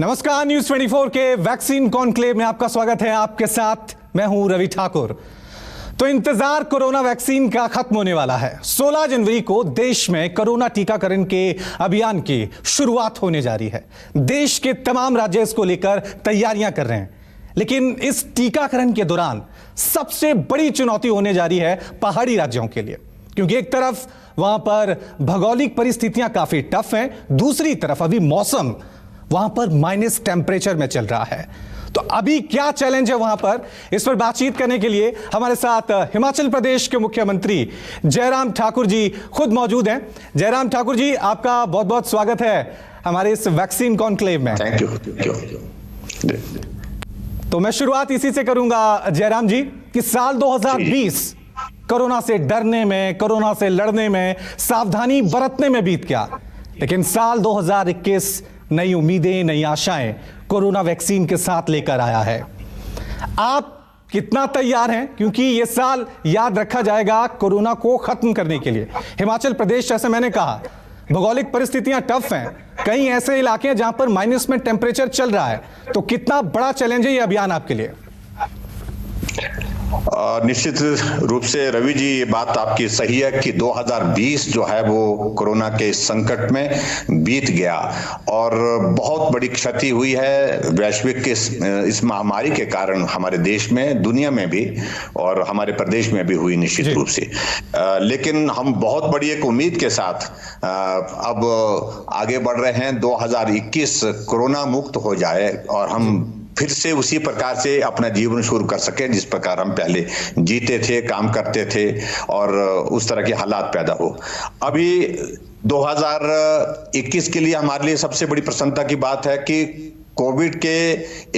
नमस्कार, न्यूज 24 के vaccine conclave में आपका स्वागत है। आपके साथ मैं हूं रवि ठाकुर। तो इंतजार कोरोना वैक्सीन का खत्म होने वाला है। 16 जनवरी को देश में कोरोना टीकाकरण के अभियान की शुरुआत होने जा रही है। देश के तमाम राज्य इसको लेकर तैयारियां कर रहे हैं, लेकिन इस टीकाकरण के दौरान सबसे बड़ी चुनौती होने जा रही है पहाड़ी राज्यों के लिए, क्योंकि एक तरफ वहां पर भौगोलिक परिस्थितियां काफी टफ हैं, दूसरी तरफ अभी मौसम वहां पर माइनस टेम्परेचर में चल रहा है। तो अभी क्या चैलेंज है वहां पर, इस पर बातचीत करने के लिए हमारे साथ हिमाचल प्रदेश के मुख्यमंत्री जयराम ठाकुर जी खुद मौजूद हैं। जयराम ठाकुर जी, आपका बहुत बहुत स्वागत है हमारे इस वैक्सीन कॉन्क्लेव में। Thank you. तो मैं शुरुआत इसी से करूंगा जयराम जी कि साल 2020 कोरोना से डरने में, कोरोना से लड़ने में, सावधानी बरतने में बीत गया, लेकिन साल 2021 नई उम्मीदें, नई आशाएं कोरोना वैक्सीन के साथ लेकर आया है। आप कितना तैयार हैं, क्योंकि यह साल याद रखा जाएगा कोरोना को खत्म करने के लिए। हिमाचल प्रदेश, जैसे मैंने कहा, भौगोलिक परिस्थितियां टफ हैं, कई ऐसे इलाके हैं जहां पर माइनस में टेम्परेचर चल रहा है। तो कितना बड़ा चैलेंज है यह अभियान आपके लिए? निश्चित रूप से रवि जी, ये बात आपकी सही है कि 2020 जो है वो कोरोना के संकट में बीत गया और बहुत बड़ी क्षति हुई है वैश्विक के इस महामारी के कारण हमारे देश में, दुनिया में भी और हमारे प्रदेश में भी हुई निश्चित रूप से। लेकिन हम बहुत बड़ी एक उम्मीद के साथ अब आगे बढ़ रहे हैं। 2021 कोरोना मुक्त हो जाए और हम फिर से उसी प्रकार से अपना जीवन शुरू कर सके जिस प्रकार हम पहले जीते थे, काम करते थे और उस तरह के हालात पैदा हो। अभी 2021 के लिए हमारे लिए सबसे बड़ी प्रसन्नता की बात है कि कोविड के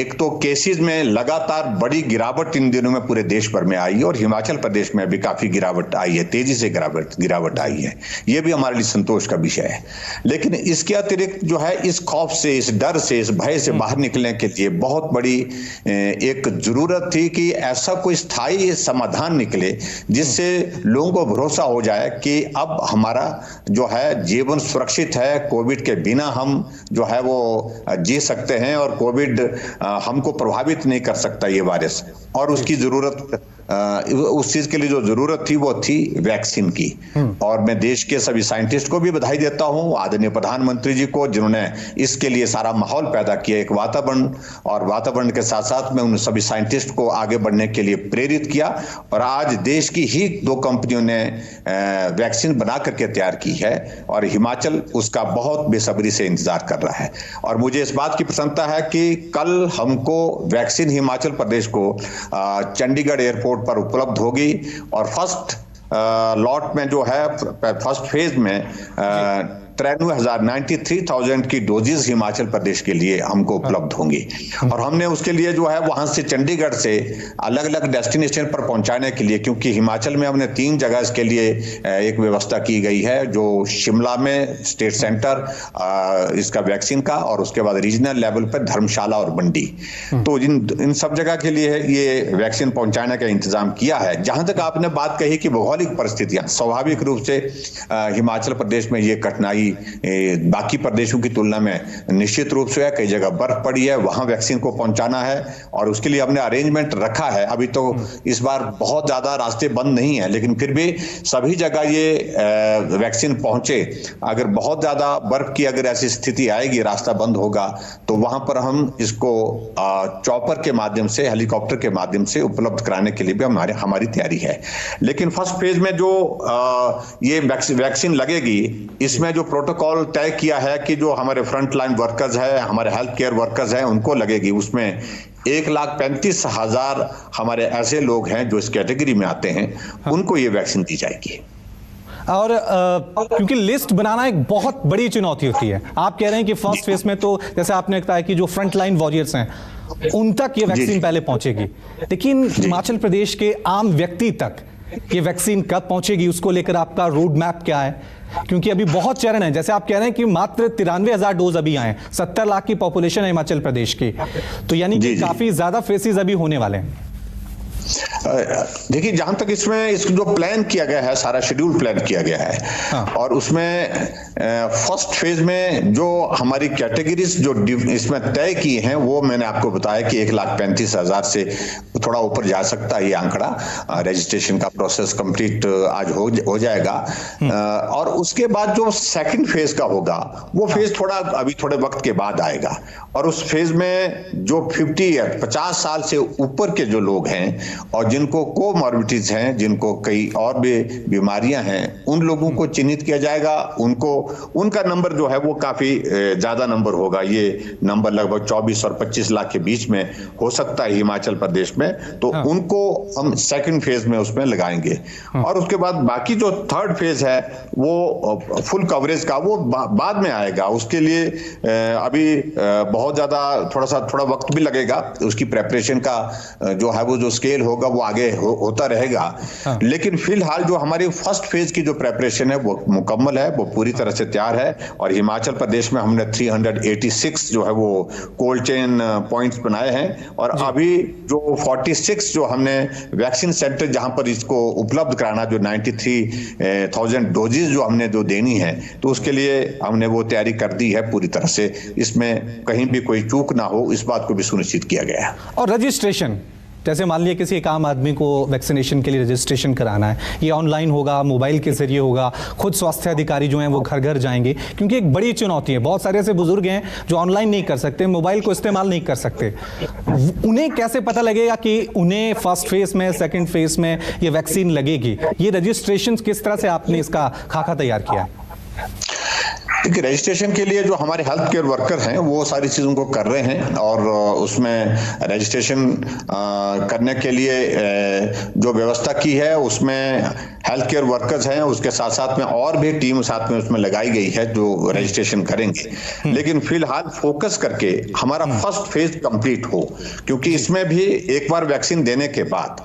एक तो केसेस में लगातार बड़ी गिरावट इन दिनों में पूरे देश भर में आई है और हिमाचल प्रदेश में भी काफी गिरावट आई है, तेजी से गिरावट आई है। यह भी हमारे लिए संतोष का विषय है। लेकिन इसके अतिरिक्त जो है, इस खौफ से, इस डर से, इस भय से बाहर निकलने के लिए बहुत बड़ी एक जरूरत थी कि ऐसा कोई स्थायी समाधान निकले जिससे लोगों को भरोसा हो जाए कि अब हमारा जो है जीवन सुरक्षित है, कोविड के बिना हम जो है वो जी सकते हैं और कोविड हमको प्रभावित नहीं कर सकता ये वायरस। और उसकी जरूरत, उस चीज के लिए जो जरूरत थी वो थी वैक्सीन की। और मैं देश के सभी साइंटिस्ट को भी बधाई देता हूं, आदरणीय प्रधानमंत्री जी को, जिन्होंने इसके लिए सारा माहौल पैदा किया, एक वातावरण, और वातावरण के साथ साथ में उन सभी साइंटिस्ट को आगे बढ़ने के लिए प्रेरित किया। और आज देश की ही 2 कंपनियों ने वैक्सीन बना करके तैयार की है और हिमाचल उसका बहुत बेसब्री से इंतजार कर रहा है। और मुझे इस बात की प्रसन्नता है कि कल हमको वैक्सीन हिमाचल प्रदेश को चंडीगढ़ एयरपोर्ट पर उपलब्ध होगी और फर्स्ट लॉट में जो है, फर्स्ट फेज में 93,000 की डोजेस हिमाचल प्रदेश के लिए हमको उपलब्ध होंगी। और हमने उसके लिए जो है वहां से चंडीगढ़ से अलग अलग डेस्टिनेशन पर पहुंचाने के लिए, क्योंकि हिमाचल में हमने 3 जगह इसके लिए एक व्यवस्था की गई है, जो शिमला में स्टेट सेंटर इसका वैक्सीन का, और उसके बाद रीजनल लेवल पर धर्मशाला और मंडी। तो इन सब जगह के लिए ये वैक्सीन पहुंचाने का इंतजाम किया है। जहां तक आपने बात कही कि भौगोलिक परिस्थितियां, स्वाभाविक रूप से हिमाचल प्रदेश में ये कठिनाई बाकी प्रदेशों की तुलना में निश्चित रूप से है। कई जगह बर्फ पड़ी है, वहां वैक्सीन को पहुंचाना है और उसके लिए हमने अरेंजमेंट रखा है। अभी तो इस बार बहुत ज्यादा रास्ते बंद नहीं है, लेकिन फिर भी सभी जगह ये वैक्सीन पहुंचे। अगर बहुत ज्यादा बर्फ की अगर ऐसी स्थिति आएगी, रास्ता बंद होगा, तो वहां पर हम इसको चॉपर के माध्यम से, हेलीकॉप्टर के माध्यम से उपलब्ध कराने के लिए भी हमारी तैयारी है। लेकिन फर्स्ट फेज में जो ये वैक्सीन लगेगी, इसमें जो प्रोटोकॉल तय किया है कि जो हमारे फ्रंट लाइन वर्कर्स है, हमारे हेल्थ केयर वर्कर्स हैं, उनको लगेगी। उसमें 1,35,000 हमारे ऐसे लोग हैं जो इस कैटेगरी में आते हैं, उनको ये वैक्सीन दी जाएगी। और क्योंकि लिस्ट बनाना एक बहुत बड़ी चुनौती होती है, आप कह रहे हैं कि फर्स्ट फेज में तो जैसे आपने कहा कि जो फ्रंट लाइन वॉरियर्स हैं उन तक ये वैक्सीन पहले पहुंचेगी, लेकिन हिमाचल प्रदेश के आम व्यक्ति तक ये वैक्सीन कब पहुंचेगी, उसको लेकर आपका रोड मैप क्या है? क्योंकि अभी बहुत चरण है, जैसे आप कह रहे हैं कि मात्र 93,000 डोज अभी आए, 70 लाख की पॉपुलेशन है हिमाचल प्रदेश की, तो यानी कि काफी ज्यादा फेसेस अभी होने वाले हैं। देखिए, जहां तक इसमें जो प्लान किया गया है, सारा शेड्यूल प्लान किया गया है। हाँ। और उसमें फर्स्ट फेज में जो हमारी कैटेगरीज जो इसमें तय की हैं, वो मैंने आपको बताया कि 1,35,000 से थोड़ा ऊपर जा सकता है ये आंकड़ा। रजिस्ट्रेशन का प्रोसेस कंप्लीट आज हो जाएगा। और उसके बाद जो सेकंड फेज का होगा, वो फेज अभी थोड़े वक्त के बाद आएगा। और उस फेज में जो 50 साल से ऊपर के जो लोग हैं और जिनको कोमॉर्बिडिटीज हैं, जिनको कई और भी बीमारियां हैं, उन लोगों को चिन्हित किया जाएगा। उनका नंबर जो है वो काफी ज्यादा नंबर होगा। ये नंबर लगभग 24 और 25 लाख के बीच में हो सकता है हिमाचल प्रदेश में। तो उनको हम सेकंड फेज में उसमें लगाएंगे। और उसके बाद बाकी जो थर्ड फेज है वो फुल कवरेज का, वो बाद में आएगा। उसके लिए अभी बहुत ज्यादा थोड़ा वक्त भी लगेगा। उसकी प्रेपरेशन का जो है वो जो स्केल होगा वो आगे होता रहेगा। लेकिन फिलहाल जो हमारी फर्स्ट फेज की जो प्रेपरेशन है वो मुकम्मल है, वो पूरी तरह से तैयार है। और हिमाचल प्रदेश में हमने 386 जो है वो कोल्ड चेन पॉइंट्स बनाए हैं। और अभी जो 46 जो हमने वैक्सीन सेंटर जहां पर इसको उपलब्ध कराना, जो 93,000 डोजेज जो हमने जो देनी है, तो उसके लिए हमने वो तैयारी कर दी है पूरी तरह से। इसमें कहीं भी कोई चूक ना हो, इस बात को भी सुनिश्चित किया गया है। और रजिस्ट्रेशन, जैसे मान लिया किसी एक आम आदमी को वैक्सीनेशन के लिए रजिस्ट्रेशन कराना है, ये ऑनलाइन होगा, मोबाइल के जरिए होगा, खुद स्वास्थ्य अधिकारी जो हैं वो घर घर जाएंगे? क्योंकि एक बड़ी चुनौती है, बहुत सारे ऐसे बुजुर्ग हैं जो ऑनलाइन नहीं कर सकते, मोबाइल को इस्तेमाल नहीं कर सकते। उन्हें कैसे पता लगेगा कि उन्हें फर्स्ट फेज में, सेकेंड फेज में ये वैक्सीन लगेगी? ये रजिस्ट्रेशन किस तरह से आपने इसका खाका तैयार किया? देखिए, रजिस्ट्रेशन के लिए जो हमारे हेल्थ केयर वर्कर हैं वो सारी चीज़ों को कर रहे हैं। और उसमें रजिस्ट्रेशन करने के लिए जो व्यवस्था की है उसमें हेल्थ केयर वर्कर्स हैं, उसके साथ साथ में और भी टीम साथ में उसमें लगाई गई है जो रजिस्ट्रेशन करेंगे। लेकिन फिलहाल फोकस करके हमारा फर्स्ट फेज कंप्लीट हो, क्योंकि इसमें भी एक बार वैक्सीन देने के बाद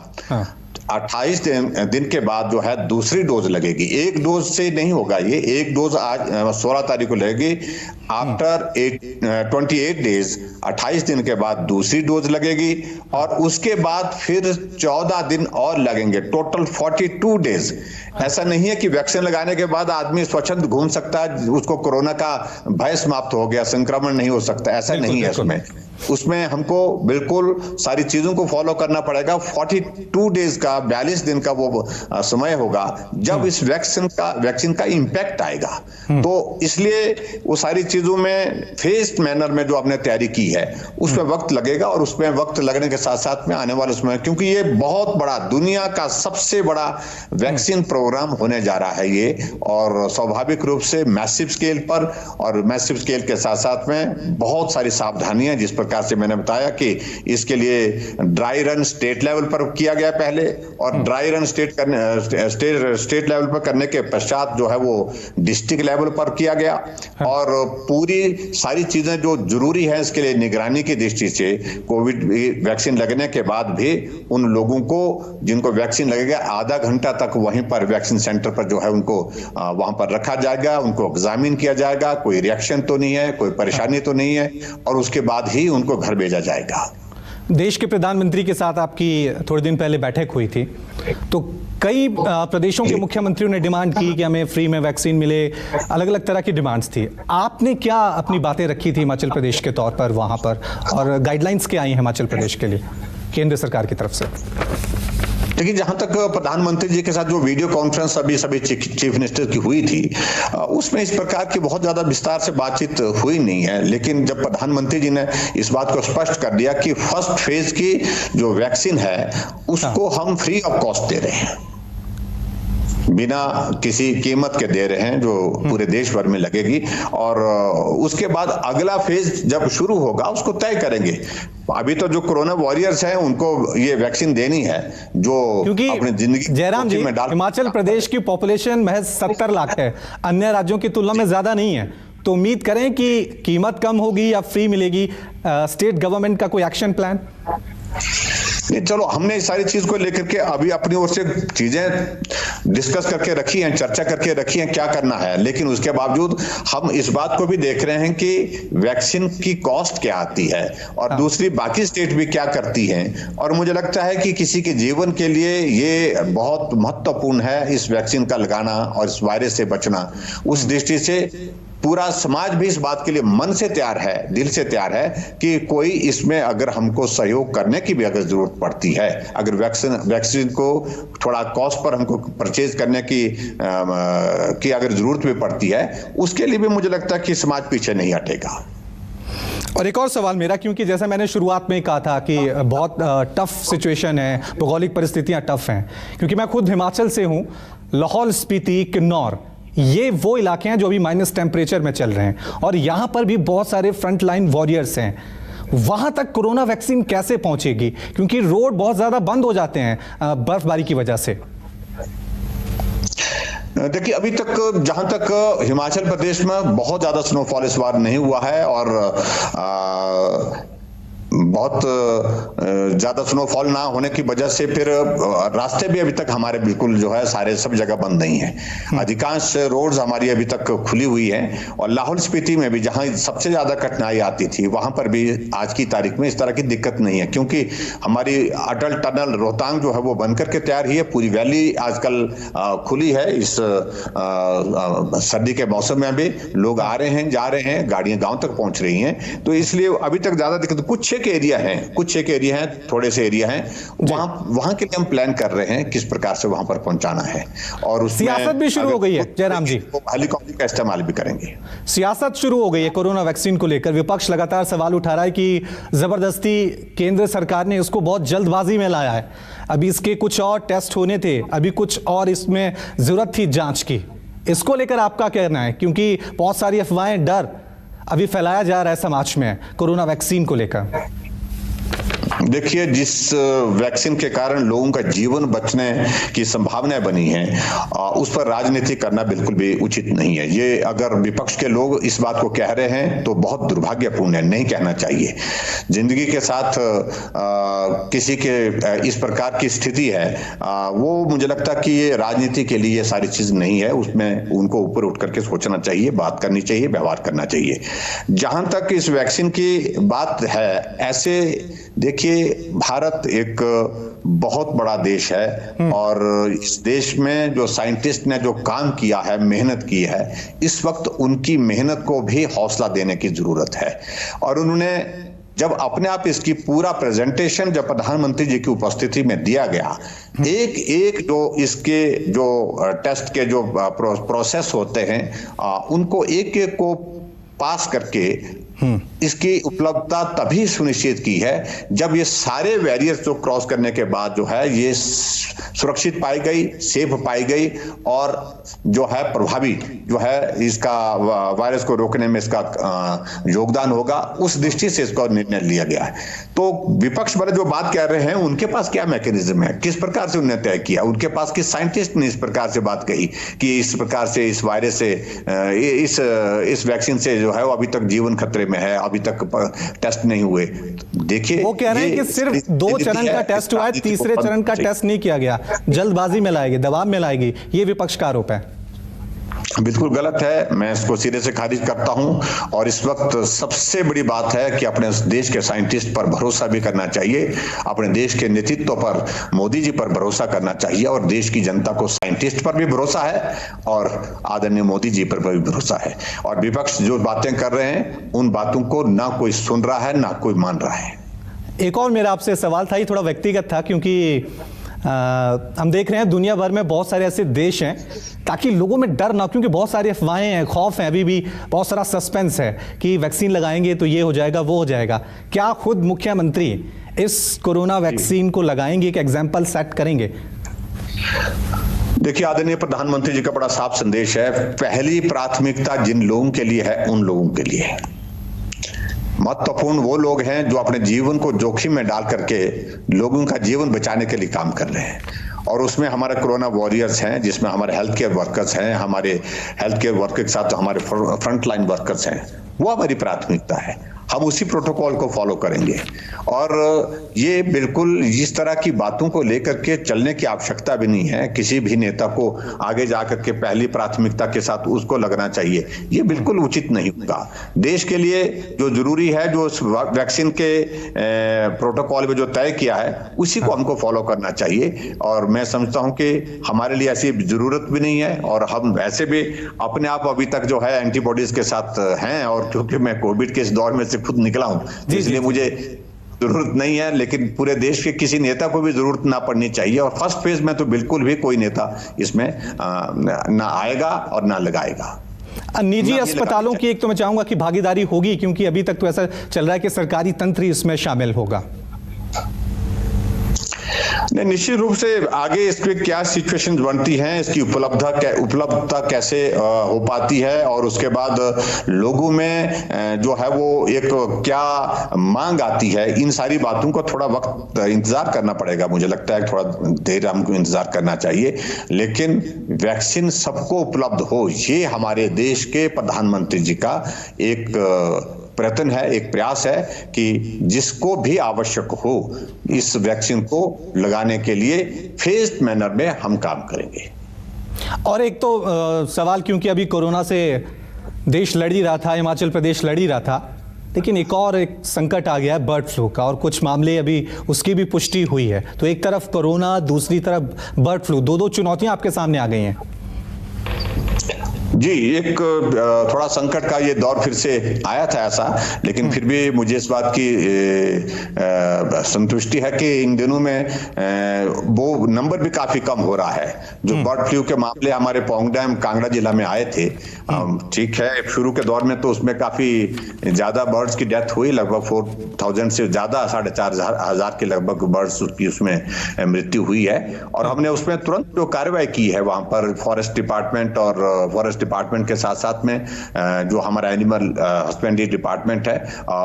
28 दिन के बाद जो है दूसरी डोज लगेगी। एक डोज से नहीं होगा ये, एक डोज आज 16 तारीख को लगेगी। आफ्टर 28 डेज, 28 दिन के बाद दूसरी डोज लगेगी। और उसके बाद फिर 14 दिन और लगेंगे, टोटल 42 डेज। ऐसा नहीं है कि वैक्सीन लगाने के बाद आदमी स्वच्छंद घूम सकता है, उसको कोरोना का भय समाप्त हो गया, संक्रमण नहीं हो सकता, ऐसा नहीं है। उसमें हमको बिल्कुल सारी चीजों को फॉलो करना पड़ेगा। 42 डेज का, 42 दिन का वो समय होगा जब इस वैक्सीन का इंपैक्ट आएगा। तो इसलिए वो सारी चीजों में फेस्ड मैनर में जो आपने तैयारी की है उसमें वक्त लगेगा। और उसमें वक्त लगने के साथ साथ में आने वाले समय, क्योंकि ये बहुत बड़ा, दुनिया का सबसे बड़ा वैक्सीन प्रोग्राम होने जा रहा है ये, और स्वाभाविक रूप से मैसिव स्केल पर, और मैसिव स्केल के साथ साथ में बहुत सारी सावधानियां, जिस प्रकार से मैंने बताया कि इसके लिए ड्राई रन स्टेट लेवल पर किया गया पहले, और ड्राई रन स्टेट लेवल पर करने के पश्चात जो है वो डिस्ट्रिक्ट लेवल पर किया गया। और पूरी सारी चीजें जो जरूरी है इसके लिए निगरानी की दृष्टि से, कोविड वैक्सीन लगने के बाद भी उन लोगों को जिनको वैक्सीन लगेगा आधा घंटा तक वहीं पर वैक्सीन सेंटर पर जो है उनको वहां पर रखा जाएगा, उनको एग्जामिन किया जाएगा, कोई रिएक्शन तो नहीं है, कोई परेशानी तो नहीं है, और उसके बाद ही उनको घर भेजा जाएगा। देश के प्रधानमंत्री के साथ आपकी थोड़े दिन पहले बैठक हुई थी, तो कई प्रदेशों के मुख्यमंत्रियों ने डिमांड की कि हमें फ्री में वैक्सीन मिले, अलग अलग तरह की डिमांड्स थी। आपने क्या अपनी बातें रखी थी हिमाचल प्रदेश के तौर पर वहां पर, और गाइडलाइंस क्या आई हिमाचल प्रदेश के लिए केंद्र सरकार की तरफ से? देखिए, जहां तक प्रधानमंत्री जी के साथ जो वीडियो कॉन्फ्रेंस अभी सभी चीफ मिनिस्टर की हुई थी, उसमें इस प्रकार की बहुत ज्यादा विस्तार से बातचीत हुई नहीं है। लेकिन जब प्रधानमंत्री जी ने इस बात को स्पष्ट कर दिया कि फर्स्ट फेज की जो वैक्सीन है उसको हम फ्री ऑफ कॉस्ट दे रहे हैं, बिना किसी कीमत के दे रहे हैं, जो पूरे देश भर में लगेगी। और उसके बाद अगला फेज जब शुरू होगा उसको तय करेंगे। अभी तो जो कोरोना वॉरियर्स हैं उनको ये वैक्सीन देनी है, जो अपनी जिंदगी जयराम जी, हिमाचल प्रदेश की पॉपुलेशन महज 70 लाख है, अन्य राज्यों की तुलना में ज्यादा नहीं है। तो उम्मीद करें कि कीमत कम होगी या फ्री मिलेगी। स्टेट गवर्नमेंट का कोई एक्शन प्लान? नहीं, चलो हमने इस सारी चीज को लेकर के अभी अपनी ओर से चीजें डिस्कस करके रखी हैं, चर्चा करके रखी हैं क्या करना है, लेकिन उसके बावजूद हम इस बात को भी देख रहे हैं कि वैक्सीन की कॉस्ट क्या आती है और दूसरी बाकी स्टेट भी क्या करती हैं। और मुझे लगता है कि किसी के जीवन के लिए ये बहुत महत्वपूर्ण है इस वैक्सीन का लगाना और इस वायरस से बचना। उस दृष्टि से पूरा समाज भी इस बात के लिए मन से तैयार है, दिल से तैयार है कि कोई इसमें अगर हमको सहयोग करने की भी अगर जरूरत पड़ती है, अगर वैक्सीन को थोड़ा कॉस्ट पर हमको परचेज करने की अगर जरूरत भी पड़ती है, उसके लिए भी मुझे लगता है कि समाज पीछे नहीं हटेगा। और एक और सवाल मेरा, क्योंकि जैसा मैंने शुरुआत में ही कहा था कि बहुत टफ सिचुएशन है, भौगोलिक परिस्थितियां टफ हैं, क्योंकि मैं खुद हिमाचल से हूं, लाहौल स्पीति, किन्नौर, ये वो इलाके हैं जो अभी माइनस टेम्परेचर में चल रहे हैं और यहां पर भी बहुत सारे फ्रंट लाइन वॉरियर्स हैं। वहां तक कोरोना वैक्सीन कैसे पहुंचेगी, क्योंकि रोड बहुत ज्यादा बंद हो जाते हैं बर्फबारी की वजह से। देखिए, अभी तक जहां तक हिमाचल प्रदेश में बहुत ज्यादा स्नोफॉल इस बार नहीं हुआ है और बहुत ज्यादा स्नोफॉल ना होने की वजह से फिर रास्ते भी अभी तक हमारे बिल्कुल जो है सारे सब जगह बंद नहीं है। अधिकांश रोड्स हमारी अभी तक खुली हुई हैं और लाहौल स्पीति में भी जहां सबसे ज्यादा कठिनाई आती थी वहां पर भी आज की तारीख में इस तरह की दिक्कत नहीं है, क्योंकि हमारी अटल टनल रोहतांग जो है वो बन करके तैयार ही है। पूरी वैली आजकल खुली है। इस सर्दी के मौसम में भी लोग आ रहे हैं, जा रहे हैं, गाड़ियां गांव तक पहुंच रही हैं, तो इसलिए अभी तक ज्यादा दिक्कत। कुछ एक एरिया हैं, थोड़े से एरिया हैं, वहां के लिए हम प्लान कर रहे हैं किस प्रकार से वहां पर पहुंचाना है। और उसमें सियासत भी शुरू हो गई है जयराम जी, हेलीकॉप्टर का इस्तेमाल भी करेंगे। सियासत शुरू हो गई है कोरोना वैक्सीन को लेकर। विपक्ष लगातार सवाल उठा रहा है कि जबरदस्ती केंद्र सरकार ने इसको बहुत जल्दबाजी में लाया है। अभी इसके कुछ और टेस्ट होने थे, अभी कुछ और इसमें जरूरत थी जांच की। इसको लेकर आपका कहना है, क्योंकि बहुत सारी अफवाहें, डर अभी फैलाया जा रहा है समाज में कोरोना वैक्सीन को लेकर। देखिए, जिस वैक्सीन के कारण लोगों का जीवन बचने की संभावनाएं बनी हैं, उस पर राजनीति करना बिल्कुल भी उचित नहीं है। ये अगर विपक्ष के लोग इस बात को कह रहे हैं तो बहुत दुर्भाग्यपूर्ण है, नहीं कहना चाहिए। जिंदगी के साथ किसी के इस प्रकार की स्थिति है, वो मुझे लगता है कि ये राजनीति के लिए ये सारी चीज नहीं है। उसमें उनको ऊपर उठ करके सोचना चाहिए, बात करनी चाहिए, व्यवहार करना चाहिए। जहां तक इस वैक्सीन की बात है, ऐसे देखिए, भारत एक बहुत बड़ा देश है और इस देश में जो साइंटिस्ट ने जो काम किया है, मेहनत की है, इस वक्त उनकी मेहनत को भी हौसला देने की जरूरत है। और उन्होंने जब अपने आप इसकी पूरा प्रेजेंटेशन जब प्रधानमंत्री जी की उपस्थिति में दिया गया, एक एक जो इसके जो टेस्ट के जो प्रोसेस होते हैं, उनको एक एक को पास करके इसकी उपलब्धता तभी सुनिश्चित की है जब ये सारे बैरियर्स जो क्रॉस करने के बाद जो है ये सुरक्षित पाई गई, सेफ पाई गई और जो है प्रभावी जो है इसका वायरस को रोकने में इसका योगदान होगा, उस दृष्टि से इसका निर्णय लिया गया है। तो विपक्ष वाले जो बात कह रहे हैं, उनके पास क्या मैकेनिज्म है, किस प्रकार से उन्होंने तय किया, उनके पास किस साइंटिस्ट ने इस प्रकार से बात कही कि इस प्रकार से इस वायरस से इस वैक्सीन से जो है वो अभी तक जीवन खतरे में है, अभी तक टेस्ट नहीं हुए। देखिए, वो कह रहे हैं कि सिर्फ 2 चरण का टेस्ट हुआ है, तीसरे चरण का टेस्ट नहीं किया गया, जल्दबाजी में लाएगी, दबाव में लाएगी, ये विपक्ष का आरोप है। बिल्कुल गलत है, मैं इसको सिरे से खारिज करता हूं। और इस वक्त सबसे बड़ी बात है कि अपने देश के साइंटिस्ट पर भरोसा भी करना चाहिए, अपने देश के नेतृत्व पर, मोदी जी पर भरोसा करना चाहिए और देश की जनता को साइंटिस्ट पर भी भरोसा है और आदरणीय मोदी जी पर भी भरोसा है। और विपक्ष जो बातें कर रहे हैं, उन बातों को ना कोई सुन रहा है, ना कोई मान रहा है। एक और मेरा आपसे सवाल था, ये थोड़ा व्यक्तिगत था, क्योंकि हम देख रहे हैं दुनिया भर में बहुत सारे ऐसे देश हैं, ताकि लोगों में डर ना, क्योंकि बहुत सारी अफवाहें हैं, खौफ है, अभी भी बहुत सारा सस्पेंस है कि वैक्सीन लगाएंगे तो ये हो जाएगा, वो हो जाएगा। क्या खुद मुख्यमंत्री इस कोरोना वैक्सीन को लगाएंगे, कि एग्जाम्पल सेट करेंगे? देखिए, आदरणीय प्रधानमंत्री जी का बड़ा साफ संदेश है, पहली प्राथमिकता जिन लोगों के लिए है उन लोगों के लिए है। महत्वपूर्ण वो लोग हैं जो अपने जीवन को जोखिम में डाल करके लोगों का जीवन बचाने के लिए काम कर रहे हैं, और उसमें हमारे कोरोना वॉरियर्स हैं, जिसमें हमारे हेल्थ केयर वर्कर्स हैं, हमारे हेल्थ केयर वर्कर के साथ हमारे फ्रंट लाइन वर्कर्स हैं, वो हमारी प्राथमिकता है। हम उसी प्रोटोकॉल को फॉलो करेंगे। और ये बिल्कुल इस तरह की बातों को लेकर के चलने की आवश्यकता भी नहीं है। किसी भी नेता को आगे जाकर के पहली प्राथमिकता के साथ उसको लगना चाहिए, ये बिल्कुल उचित नहीं होगा। देश के लिए जो जरूरी है, जो वैक्सीन के प्रोटोकॉल में जो तय किया है, उसी को हमको फॉलो करना चाहिए। और मैं समझता हूं कि हमारे लिए ऐसी जरूरत भी नहीं है, और हम वैसे भी अपने आप अभी तक जो है एंटीबॉडीज के साथ हैं। और क्योंकि मैं कोविड के इस दौर में से खुद निकला हूं, इसलिए मुझे जरूरत नहीं है, लेकिन पूरे देश के किसी नेता को भी जरूरत ना पड़नी चाहिए। और फर्स्ट फेज में तो बिल्कुल भी कोई नेता इसमें ना आएगा और ना लगाएगा। निजी अस्पतालों की एक तो मैं चाहूंगा कि भागीदारी होगी, क्योंकि अभी तक तो ऐसा चल रहा है कि सरकारी तंत्र ही इसमें शामिल होगा। नहीं, निश्चित रूप से आगे इसके क्या सिचुएशन बनती हैं, इसकी उपलब्धता कैसे हो पाती है, और उसके बाद लोगों में जो है वो एक क्या मांग आती है, इन सारी बातों को थोड़ा वक्त इंतजार करना पड़ेगा। मुझे लगता है थोड़ा देर हमको इंतजार करना चाहिए, लेकिन वैक्सीन सबको उपलब्ध हो, ये हमारे देश के प्रधानमंत्री जी का एक प्रयत्न है, एक प्रयास है कि जिसको भी आवश्यक हो इस वैक्सीन को लगाने के लिए फेज्ड मैनर में हम काम करेंगे। और एक तो सवाल, क्योंकि अभी कोरोना से देश लड़ ही रहा था, हिमाचल प्रदेश लड़ ही रहा था, लेकिन एक संकट आ गया है बर्ड फ्लू का, और कुछ मामले अभी उसकी भी पुष्टि हुई है। तो एक तरफ कोरोना, दूसरी तरफ बर्ड फ्लू, दो चुनौतियां आपके सामने आ गई हैं। जी, एक थोड़ा संकट का ये दौर फिर से आया था ऐसा, लेकिन फिर भी मुझे इस बात की संतुष्टि है कि इन दिनों में वो नंबर भी काफी कम हो रहा है। जो बर्ड फ्लू के मामले हमारे पौंग डैम कांगड़ा जिला में आए थे, ठीक है, शुरू के दौर में तो उसमें काफी ज्यादा बर्ड्स की डेथ हुई, लगभग 4000 से ज्यादा, 4500 के लगभग बर्ड्स की उसमें मृत्यु हुई है। और हमने उसमें तुरंत जो कार्रवाई की है, वहां पर फॉरेस्ट डिपार्टमेंट और फॉरेस्ट डिपार्टमेंट के साथ साथ में जो हमारा एनिमल हस्बेंड्री डिपार्टमेंट है,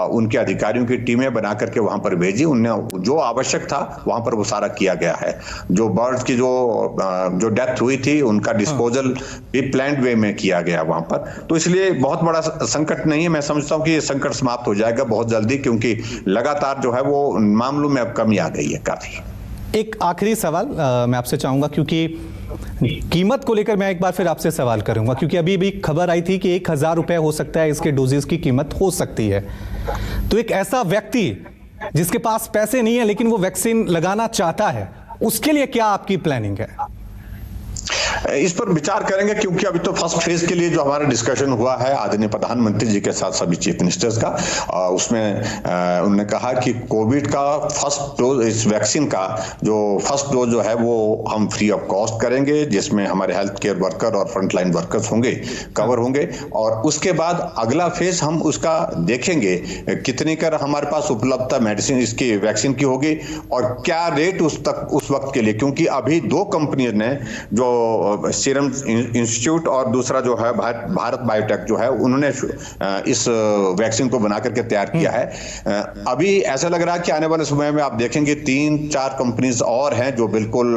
उनके अधिकारियों की टीमें बना करके वहां पर भेजी। उन्हें जो आवश्यक था वहां पर वो सारा किया गया है। जो बर्ड्स की जो डेथ हुई थी, उनका डिस्पोजल भी प्लान्ड वे में किया गया वहां पर। तो इसलिए बहुत बड़ा संकट नहीं है। मैं समझता हूं कि ये संकट समाप्त हो जाएगा बहुत जल्दी, क्योंकि लगातार जो है वो मामलों में अब कमी आ गई है काफी। एक आखिरी सवाल मैं आपसे चाहूंगा, क्योंकि कीमत को लेकर मैं एक बार फिर आपसे सवाल करूंगा, क्योंकि अभी भी खबर आई थी कि 1000 रुपए हो सकता है इसके डोजेस की कीमत हो सकती है। तो एक ऐसा व्यक्ति जिसके पास पैसे नहीं है लेकिन वो वैक्सीन लगाना चाहता है, उसके लिए क्या आपकी प्लानिंग है? इस पर विचार करेंगे, क्योंकि अभी तो फर्स्ट फेज के लिए जो हमारा डिस्कशन हुआ है आदरणीय प्रधानमंत्री जी के साथ सभी चीफ मिनिस्टर्स का, उसमें उन्होंने कहा कि कोविड का फर्स्ट डोज, इस वैक्सीन का जो फर्स्ट डोज जो है वो हम फ्री ऑफ कॉस्ट करेंगे, जिसमें हमारे हेल्थ केयर वर्कर और फ्रंटलाइन वर्कर्स होंगे, कवर होंगे। और उसके बाद अगला फेज हम उसका देखेंगे कितनी कर हमारे पास उपलब्धता मेडिसिन इसकी वैक्सीन की होगी, और क्या रेट उस वक्त के लिए, क्योंकि अभी 2 कंपनियों ने, जो सीरम इंस्टीट्यूट और दूसरा जो है भारत बायोटेक जो है, उन्होंने इस वैक्सीन को बना करके तैयार किया है। अभी ऐसा लग रहा है कि आने वाले समय में आप देखेंगे 3-4 कंपनीज और हैं जो बिल्कुल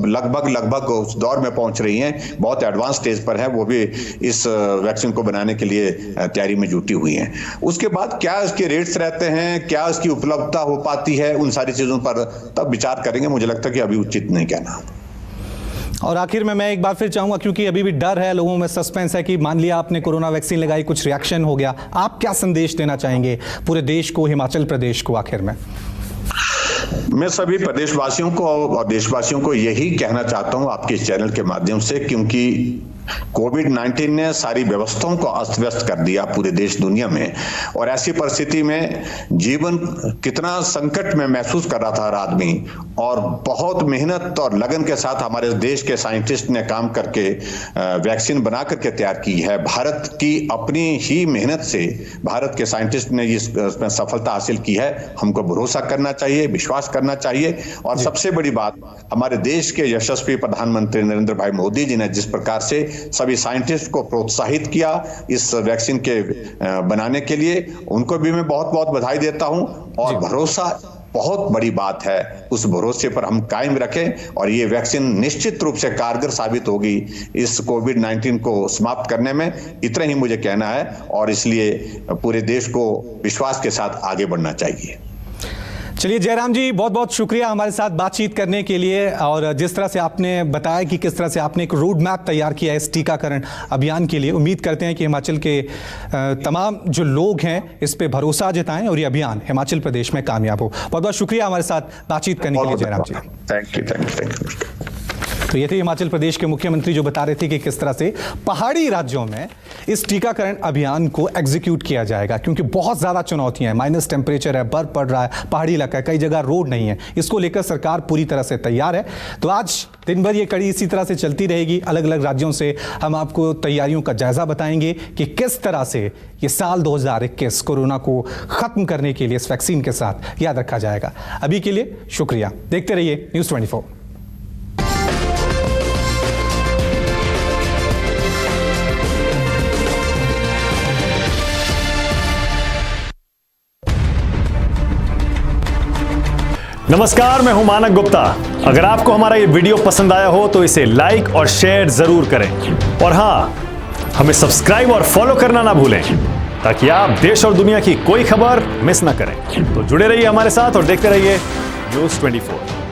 लगभग उस दौर में पहुंच रही हैं, बहुत एडवांस स्टेज पर है, वो भी इस वैक्सीन को बनाने के लिए तैयारी में जुटी हुई हैं। उसके बाद क्या इसके रेट्स रहते हैं, क्या इसकी उपलब्धता हो पाती है, उन सारी चीजों पर तब विचार करेंगे। मुझे लगता है कि अभी उचित नहीं कहना। और आखिर में मैं एक बार फिर चाहूंगा, क्योंकि अभी भी डर है, लोगों में सस्पेंस है कि मान लिया आपने कोरोना वैक्सीन लगाई, कुछ रिएक्शन हो गया, आप क्या संदेश देना चाहेंगे पूरे देश को, हिमाचल प्रदेश को? आखिर में मैं सभी प्रदेशवासियों को और देशवासियों को यही कहना चाहता हूं आपके इस चैनल के माध्यम से, क्योंकि कोविड-19 ने सारी व्यवस्थाओं को अस्त व्यस्त कर दिया पूरे देश दुनिया में। और ऐसी परिस्थिति में जीवन कितना संकट में महसूस कर रहा था हर आदमी, और बहुत मेहनत और लगन के साथ हमारे देश के साइंटिस्ट ने काम करके वैक्सीन बना करके तैयार की है। भारत की अपनी ही मेहनत से भारत के साइंटिस्ट ने इसमें सफलता हासिल की है। हमको भरोसा करना चाहिए, विश्वास करना चाहिए। और सबसे बड़ी बात, हमारे देश के यशस्वी प्रधानमंत्री नरेंद्र भाई मोदी जी ने जिस प्रकार से सभी साइंटिस्ट को प्रोत्साहित किया इस वैक्सीन के बनाने के लिए, उनको भी मैं बहुत बहुत बधाई देता हूं। और भरोसा बहुत बड़ी बात है। उस भरोसे पर हम कायम रखें और ये वैक्सीन निश्चित रूप से कारगर साबित होगी इस कोविड-19 को समाप्त करने में। इतना ही मुझे कहना है और इसलिए पूरे देश को विश्वास के साथ आगे बढ़ना चाहिए। चलिए जयराम जी, बहुत बहुत शुक्रिया हमारे साथ बातचीत करने के लिए, और जिस तरह से आपने बताया कि किस तरह से आपने एक रोड मैप तैयार किया है इस टीकाकरण अभियान के लिए। उम्मीद करते हैं कि हिमाचल के तमाम जो लोग हैं इस पे भरोसा जताएं और ये अभियान हिमाचल प्रदेश में कामयाब हो। बहुत बहुत शुक्रिया हमारे साथ बातचीत करने के लिए जयराम जी। Thank you. तो ये थे हिमाचल प्रदेश के मुख्यमंत्री जो बता रहे थे कि किस तरह से पहाड़ी राज्यों में इस टीकाकरण अभियान को एग्जीक्यूट किया जाएगा, क्योंकि बहुत ज़्यादा चुनौतियां हैं, माइनस टेम्परेचर है, बर्फ पड़ रहा है, पहाड़ी इलाका है, कई जगह रोड नहीं है। इसको लेकर सरकार पूरी तरह से तैयार है। तो आज दिन भर ये कड़ी इसी तरह से चलती रहेगी। अलग अलग राज्यों से हम आपको तैयारियों का जायजा बताएंगे कि किस तरह से ये साल 2021 कोरोना को खत्म करने के लिए इस वैक्सीन के साथ याद रखा जाएगा। अभी के लिए शुक्रिया। देखते रहिए न्यूज़ 24। नमस्कार, मैं हूं मानक गुप्ता। अगर आपको हमारा ये वीडियो पसंद आया हो तो इसे लाइक और शेयर जरूर करें, और हां, हमें सब्सक्राइब और फॉलो करना ना भूलें ताकि आप देश और दुनिया की कोई खबर मिस ना करें। तो जुड़े रहिए हमारे साथ और देखते रहिए न्यूज़ 24।